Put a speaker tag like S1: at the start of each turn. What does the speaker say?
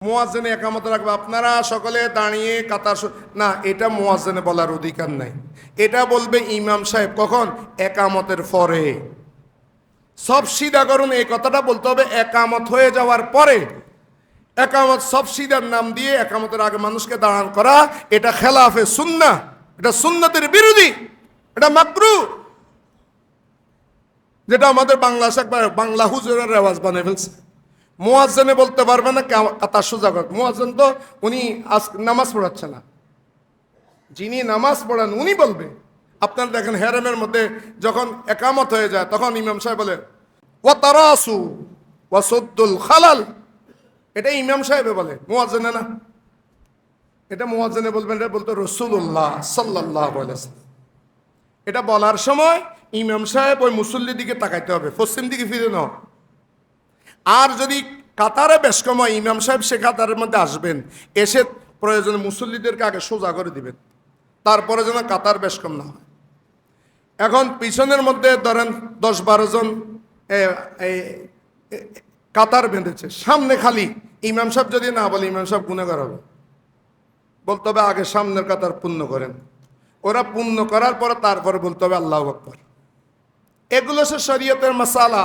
S1: মুয়াজ্জিন একামত রাখবে, আপনারা সকলে দাঁড়িয়ে কাতার না, এটা মুয়াজ্জিনে বলার অধিকার নাই। এটা বলবে ইমাম সাহেব। কখন? একামতের পরে। সব সিধা করুন, এই কথাটা বলতে হবে একামত হয়ে যাওয়ার পরে। একামত সব সিধার নাম দিয়ে একামতের আগে মানুষকে দাঁড়ান করা, এটা খেলাফে সুন্নাহ, এটা সুন্নতের বিরোধী, এটা মাকরু। যেটা আমাদের বাংলা হুজুরের রেওয়াজ বানিয়ে ফেলছে। মুয়াজ্জিনে বলতে পারবে না কাতার সোজা কর। মুয়াজ্জিন তো উনি নামাজ পড়াচ্ছে না, যিনি নামাজ পড়ান উনি বলবে। আপনারা দেখেন হেরেমের মধ্যে যখন একামত হয়ে যায় তখন ইমাম সাহেব বলে ওয়া তারাসু ওয়া সুদ্দুল খালাল, এটা ইমাম সাহেবে বলে, মুয়াজ্জিনে না। এটা মুয়াজ্জিনে বলবেন, এটা বলতো রাসূলুল্লাহ সাল্লাল্লাহু আলাইহি ওয়াসাল্লাম। এটা বলার সময় ইমাম সাহেব ওই মুসল্লির দিকে তাকাইতে হবে, পশ্চিম দিকে ফিরে নাও। আর যদি কাতারে বেশ কম হয়, ইমাম সাহেব সে কাতারের মধ্যে আসবেন, এসে প্রয়োজনে মুসল্লিদেরকে আগে সোজা করে দিবেন, তারপরে যেন কাতার বেশ কম না হয়। এখন পিছনের মধ্যে ধরেন 10-12 জন কাতার বেঁধেছে, সামনে খালি। ইমাম সাহেব যদি না বলে, ইমাম সাহেব গুনাহগার হবে। বলতে হবে আগে সামনের কাতার পূর্ণ করেন। ওরা পূর্ণ করার পরে তারপরে বলতে হবে আল্লাহু আকবার। এগুলো সে শরীয়তের মাসালা।